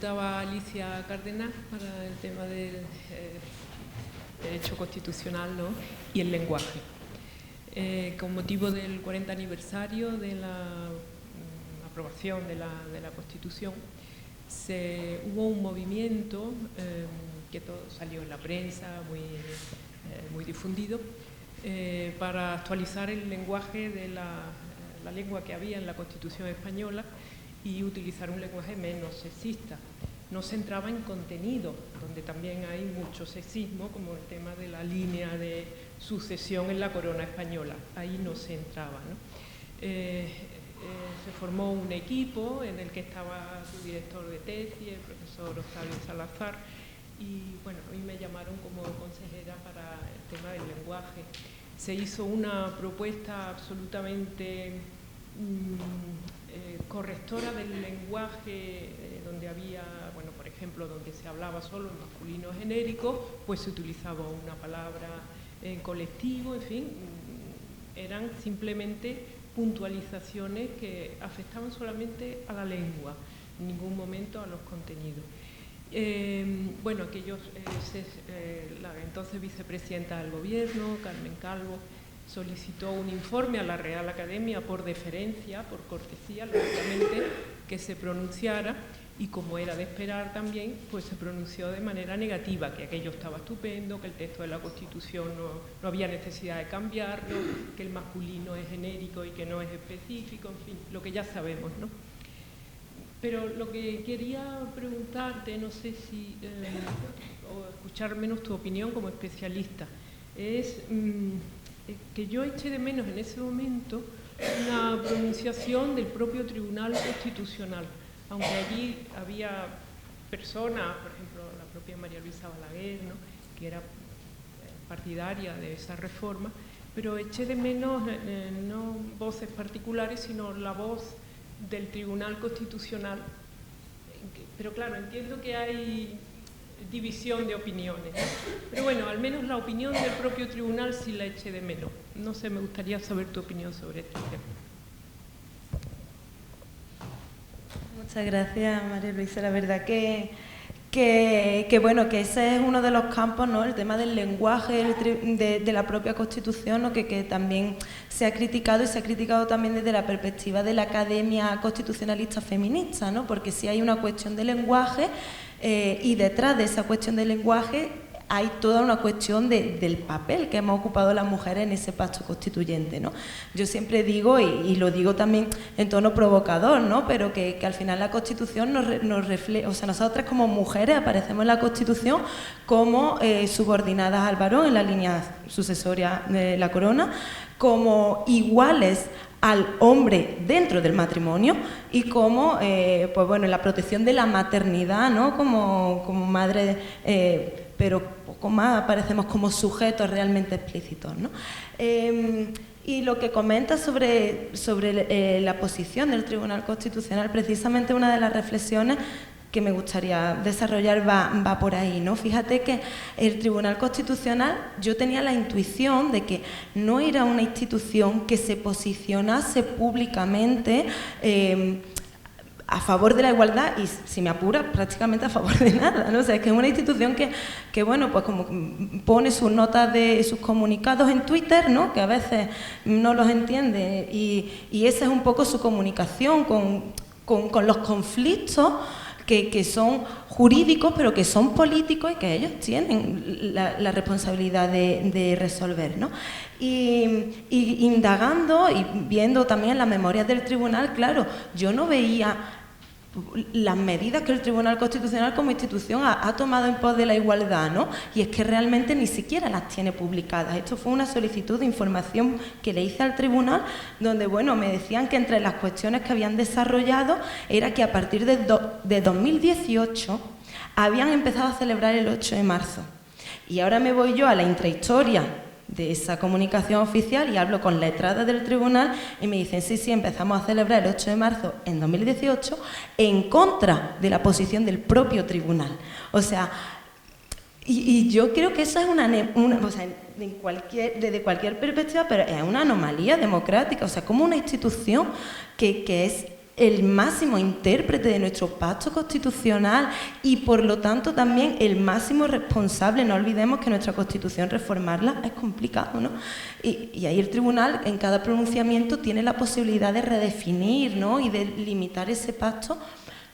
preguntaba Alicia Cárdenas para el tema del derecho constitucional, ¿no?, y el lenguaje. Con motivo del 40 aniversario de la aprobación de la Constitución, hubo un movimiento que todo salió en la prensa, muy difundido, para actualizar el lenguaje de la lengua que había en la Constitución española y utilizar un lenguaje menos sexista. No se entraba en contenido, donde también hay mucho sexismo, como el tema de la línea de sucesión en la corona española. Ahí no se entraba, ¿no? Se formó un equipo en el que estaba su director de tesis, el profesor Octavio Salazar, y bueno, a mí me llamaron como consejera para el tema del lenguaje. Se hizo una propuesta absolutamente correctora del lenguaje, donde había, bueno, por ejemplo, donde se hablaba solo en masculino genérico, pues se utilizaba una palabra en colectivo, en fin, eran simplemente puntualizaciones que afectaban solamente a la lengua, en ningún momento a los contenidos. Bueno, la entonces vicepresidenta del Gobierno, Carmen Calvo, solicitó un informe a la Real Academia por deferencia, por cortesía, lógicamente, que se pronunciara, y como era de esperar también, pues se pronunció de manera negativa, que aquello estaba estupendo, que el texto de la Constitución no había necesidad de cambiarlo, que el masculino es genérico y que no es específico, en fin, lo que ya sabemos, ¿no? Pero lo que quería preguntarte, no sé si, o escuchar menos tu opinión como especialista, es que yo eché de menos en ese momento una pronunciación del propio Tribunal Constitucional, aunque allí había personas, por ejemplo, la propia María Luisa Balaguer, ¿no?, que era partidaria de esa reforma, pero eché de menos no voces particulares, sino la voz del Tribunal Constitucional. Pero claro, entiendo que hay división de opiniones, pero bueno, al menos la opinión del propio tribunal sí la eché de menos. No sé, me gustaría saber tu opinión sobre este tema. Muchas gracias, María Luisa. La verdad que bueno, que ese es uno de los campos, ¿no?, el tema del lenguaje de la propia Constitución, ¿no?, que también se ha criticado, y se ha criticado también desde la perspectiva de la Academia Constitucionalista Feminista, ¿no?, porque sí hay una cuestión de lenguaje, y detrás de esa cuestión del lenguaje hay toda una cuestión del papel que hemos ocupado las mujeres en ese pacto constituyente, ¿no? Yo siempre digo, y lo digo también en tono provocador, ¿no?, pero que al final la Constitución nos refleja, o sea, nosotras como mujeres aparecemos en la Constitución como subordinadas al varón en la línea sucesoria de la corona, como iguales al hombre dentro del matrimonio, y como, pues bueno, la protección de la maternidad, ¿no?, como madre, pero poco más aparecemos como sujetos realmente explícitos, ¿no? Y lo que comenta sobre la posición del Tribunal Constitucional, precisamente una de las reflexiones que me gustaría desarrollar va por ahí, ¿no? Fíjate que el Tribunal Constitucional, yo tenía la intuición de que no era una institución que se posicionase públicamente a favor de la igualdad, y si me apura, prácticamente a favor de nada, ¿no? O sea, es que es una institución que bueno, pues como pone sus notas de sus comunicados en Twitter, ¿no?, que a veces no los entiende, y esa es un poco su comunicación con los conflictos que son jurídicos, pero que son políticos y que ellos tienen la responsabilidad de resolver, ¿no? Y indagando y viendo también las memorias del tribunal, claro, yo no veía las medidas que el Tribunal Constitucional como institución ha tomado en pos de la igualdad, ¿no? Y es que realmente ni siquiera las tiene publicadas. Esto fue una solicitud de información que le hice al tribunal, donde, bueno, me decían que entre las cuestiones que habían desarrollado era que a partir de 2018 habían empezado a celebrar el 8 de marzo. Y ahora me voy yo a la intrahistoria de esa comunicación oficial y hablo con letradas del tribunal y me dicen, sí, empezamos a celebrar el 8 de marzo en 2018 en contra de la posición del propio tribunal. O sea, y yo creo que eso es o sea, desde cualquier perspectiva, pero es una anomalía democrática. O sea, como una institución que es el máximo intérprete de nuestro pacto constitucional y, por lo tanto, también el máximo responsable. No olvidemos que nuestra Constitución, reformarla es complicado, ¿no? Y ahí el tribunal, en cada pronunciamiento, tiene la posibilidad de redefinir, ¿no?, y de limitar ese pacto.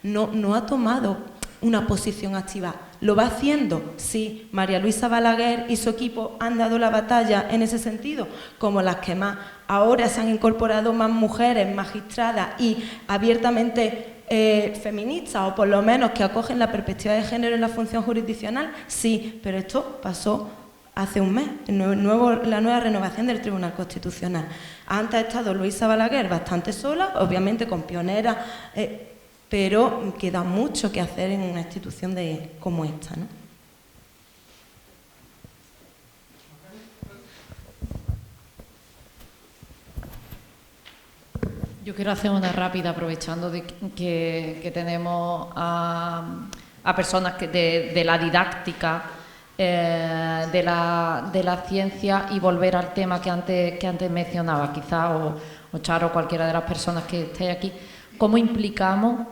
No ha tomado una posición activa. ¿Lo va haciendo? Sí. María Luisa Balaguer y su equipo han dado la batalla en ese sentido, como las que más. Ahora se han incorporado más mujeres magistradas y abiertamente feministas, o por lo menos que acogen la perspectiva de género en la función jurisdiccional. Sí, pero esto pasó hace un mes, la nueva renovación del Tribunal Constitucional. Antes ha estado Luisa Balaguer bastante sola, obviamente con pioneras, pero queda mucho que hacer en una institución como esta, ¿no? Yo quiero hacer una rápida, aprovechando de que tenemos a personas de la didáctica, de la ciencia, y volver al tema que antes mencionaba, quizá, o Charo, cualquiera de las personas que esté aquí. ¿Cómo implicamos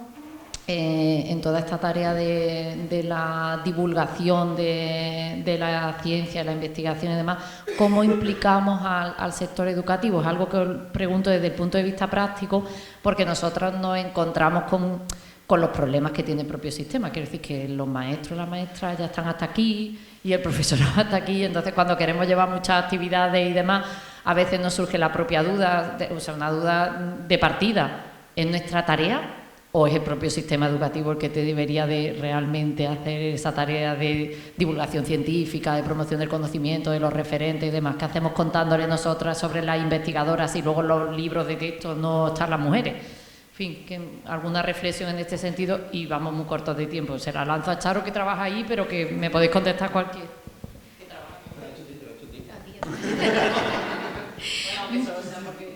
en toda esta tarea de la divulgación de la ciencia, la investigación y demás, cómo implicamos al sector educativo? Es algo que os pregunto desde el punto de vista práctico, porque nosotros nos encontramos con los problemas que tiene el propio sistema. Quiero decir que los maestros y las maestras ya están hasta aquí y el profesorado hasta aquí, entonces cuando queremos llevar muchas actividades y demás, a veces nos surge la propia duda, una duda de partida. ¿Es nuestra tarea o es el propio sistema educativo el que te debería de realmente hacer esa tarea de divulgación científica, de promoción del conocimiento, de los referentes y demás? ¿Qué hacemos contándole nosotras sobre las investigadoras y luego en los libros de texto no están las mujeres? En fin, que alguna reflexión en este sentido, y vamos muy cortos de tiempo. Se la lanzo a Charo, que trabaja ahí, pero que me podéis contestar cualquier.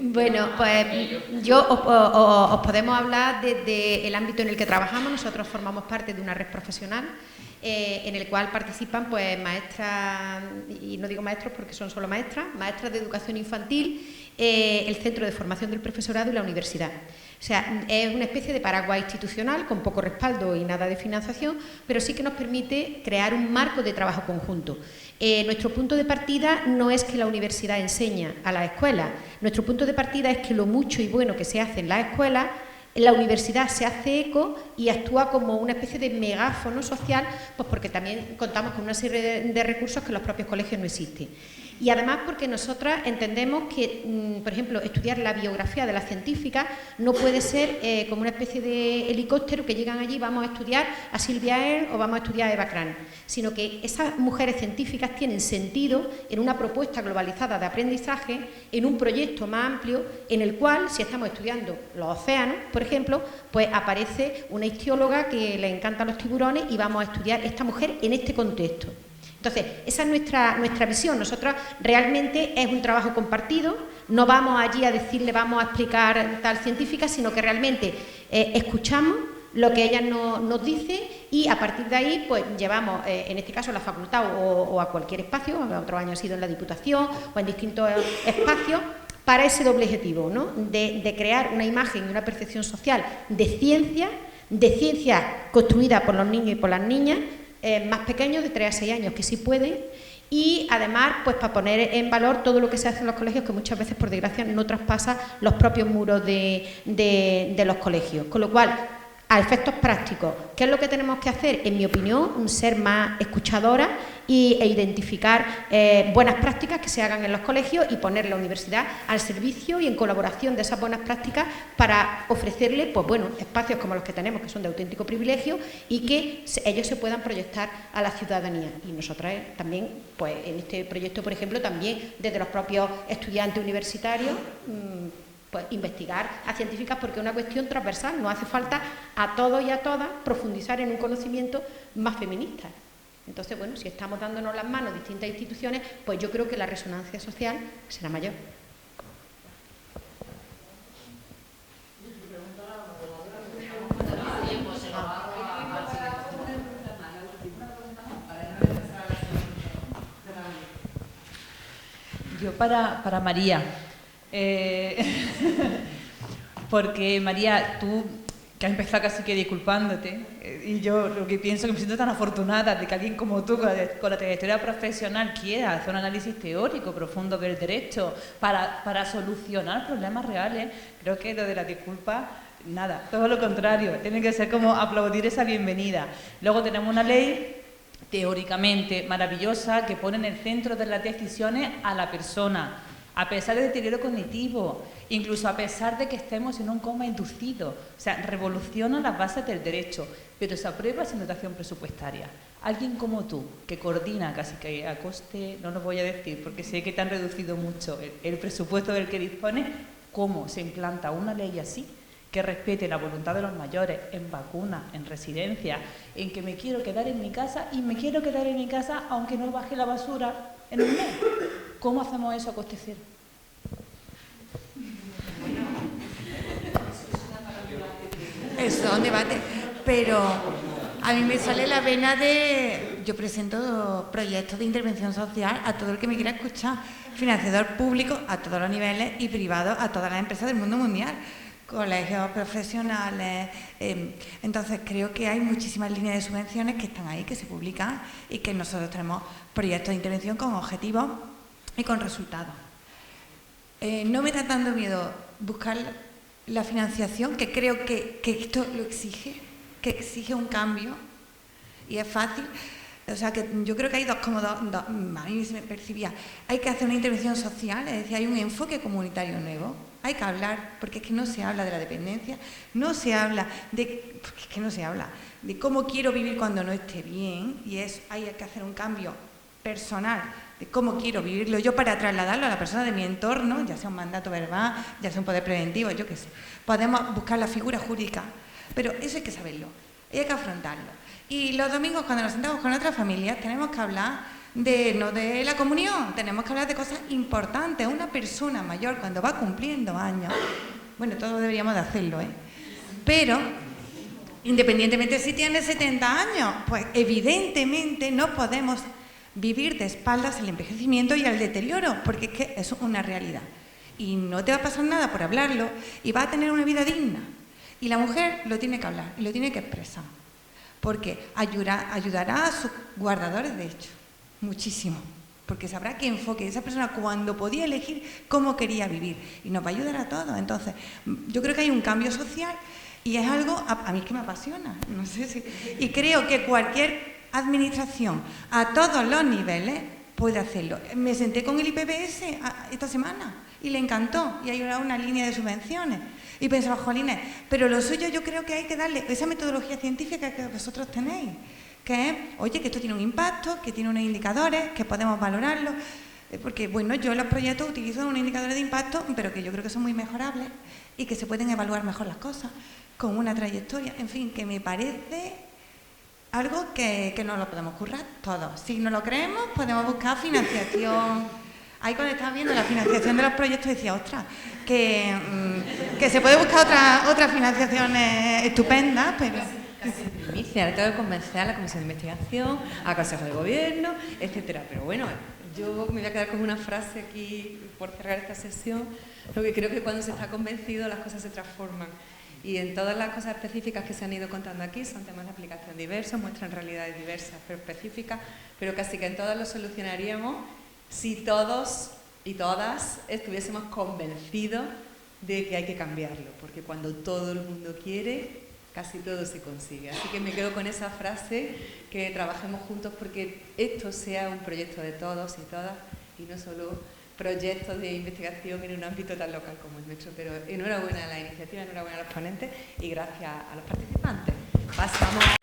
Bueno, pues yo os podemos hablar desde el ámbito en el que trabajamos. Nosotros formamos parte de una red profesional en el cual participan pues maestras, y no digo maestros porque son solo maestras de educación infantil, el Centro de Formación del Profesorado y la Universidad. O sea, es una especie de paraguas institucional con poco respaldo y nada de financiación, pero sí que nos permite crear un marco de trabajo conjunto. Nuestro punto de partida no es que la universidad enseña a las escuelas, nuestro punto de partida es que lo mucho y bueno que se hace en las escuelas, la universidad se hace eco y actúa como una especie de megáfono social, pues porque también contamos con una serie de recursos que en los propios colegios no existen. Y además porque nosotras entendemos que, por ejemplo, estudiar la biografía de las científicas no puede ser como una especie de helicóptero que llegan allí, vamos a estudiar a Silvia Earle o vamos a estudiar a Eva Cran, sino que esas mujeres científicas tienen sentido en una propuesta globalizada de aprendizaje, en un proyecto más amplio, en el cual, si estamos estudiando los océanos, por ejemplo, pues aparece una ictióloga que le encantan los tiburones y vamos a estudiar esta mujer en este contexto. Entonces, esa es nuestra visión. Nosotros realmente es un trabajo compartido, no vamos allí a decirle, vamos a explicar tal científica, sino que realmente escuchamos lo que ella nos dice y a partir de ahí pues llevamos, en este caso a la facultad o a cualquier espacio, otro año ha sido en la Diputación o en distintos espacios, para ese doble objetivo, ¿no? De crear una imagen y una percepción social de ciencia construida por los niños y por las niñas, más pequeños, de 3 a 6 años, que sí pueden, y además pues para poner en valor todo lo que se hace en los colegios, que muchas veces, por desgracia, no traspasa los propios muros de los colegios. Con lo cual, a efectos prácticos, ¿qué es lo que tenemos que hacer? En mi opinión, ser más escuchadoras e identificar buenas prácticas que se hagan en los colegios y poner la universidad al servicio y en colaboración de esas buenas prácticas para ofrecerle pues, bueno, espacios como los que tenemos, que son de auténtico privilegio, y que ellos se puedan proyectar a la ciudadanía. Y nosotras también, pues en este proyecto, por ejemplo, también desde los propios estudiantes universitarios, pues investigar a científicas, porque es una cuestión transversal, no hace falta a todos y a todas profundizar en un conocimiento más feminista. Entonces, bueno, si estamos dándonos las manos distintas instituciones, pues yo creo que la resonancia social será mayor. Yo para María. porque María, tú que has empezado casi que disculpándote, y yo lo que pienso que me siento tan afortunada de que alguien como tú, con la trayectoria profesional, quiera hacer un análisis teórico profundo del derecho para solucionar problemas reales. Creo que lo de la disculpa, nada, todo lo contrario, tiene que ser como aplaudir esa bienvenida. Luego tenemos una ley teóricamente maravillosa que pone en el centro de las decisiones a la persona, a pesar del deterioro cognitivo, incluso a pesar de que estemos en un coma inducido. O sea, revoluciona las bases del derecho, pero se aprueba sin dotación presupuestaria. Alguien como tú, que coordina casi que a coste, no lo voy a decir porque sé que te han reducido mucho el presupuesto del que dispones, ¿cómo se implanta una ley así? Que respete la voluntad de los mayores en vacunas, en residencias, en que me quiero quedar en mi casa y me quiero quedar en mi casa aunque no baje la basura en un mes. ¿Cómo hacemos eso a coste cero? Eso es un debate, pero a mí me sale la vena de... Yo presento proyectos de intervención social a todo el que me quiera escuchar, financiador público a todos los niveles y privado a todas las empresas del mundo mundial, colegios profesionales. Entonces creo que hay muchísimas líneas de subvenciones que están ahí, que se publican y que nosotros tenemos proyectos de intervención con objetivos y con resultados. No me da tanto miedo buscar la financiación, que creo que esto lo exige, que exige un cambio y es fácil. O sea, que yo creo que hay dos, a mí se me percibía, hay que hacer una intervención social, es decir, hay un enfoque comunitario nuevo, hay que hablar, porque es que no se habla de la dependencia, no se habla de, porque es que no se habla de cómo quiero vivir cuando no esté bien, y hay que hacer un cambio personal de cómo quiero vivirlo yo para trasladarlo a la persona de mi entorno, ya sea un mandato verbal, ya sea un poder preventivo, yo qué sé. Podemos buscar la figura jurídica, pero eso hay que saberlo, hay que afrontarlo. Y los domingos, cuando nos sentamos con otras familias, tenemos que hablar no de la comunión, tenemos que hablar de cosas importantes. Una persona mayor, cuando va cumpliendo años, bueno, todos deberíamos de hacerlo, pero independientemente si tiene 70 años, pues evidentemente no podemos vivir de espaldas al envejecimiento y al deterioro, porque es que eso es una realidad. Y no te va a pasar nada por hablarlo y va a tener una vida digna. Y la mujer lo tiene que hablar y lo tiene que expresar, porque ayudará a sus guardadores de hecho, muchísimo, porque sabrá qué enfoque esa persona cuando podía elegir cómo quería vivir y nos va a ayudar a todos. Entonces, yo creo que hay un cambio social y es algo a mí que me apasiona, no sé si, y creo que cualquier administración a todos los niveles puede hacerlo. Me senté con el IPBS esta semana y le encantó, y hay una línea de subvenciones y pensaba, jolines, pero lo suyo yo creo que hay que darle esa metodología científica que vosotros tenéis, que es, oye, que esto tiene un impacto, que tiene unos indicadores, que podemos valorarlo, porque bueno, yo en los proyectos utilizo unos indicadores de impacto, pero que yo creo que son muy mejorables y que se pueden evaluar mejor las cosas con una trayectoria, en fin, que me parece algo que no lo podemos currar todos. Si no lo creemos, podemos buscar financiación. Ahí cuando estaba viendo la financiación de los proyectos decía, ostras, que se puede buscar otra financiación estupenda, pero... Casi en primicia, ahora tengo que convencer a la Comisión de Investigación, al Consejo de Gobierno, etcétera. Pero bueno, yo me voy a quedar con una frase aquí por cerrar esta sesión, porque creo que cuando se está convencido las cosas se transforman. Y en todas las cosas específicas que se han ido contando aquí son temas de aplicación diversos, muestran realidades diversas pero específicas, pero casi que en todas lo solucionaríamos si todos y todas estuviésemos convencidos de que hay que cambiarlo, porque cuando todo el mundo quiere, casi todo se consigue. Así que me quedo con esa frase, que trabajemos juntos porque esto sea un proyecto de todos y todas y no solo proyectos de investigación en un ámbito tan local como el nuestro. Pero enhorabuena a la iniciativa, enhorabuena a los ponentes y gracias a los participantes. Pasamos.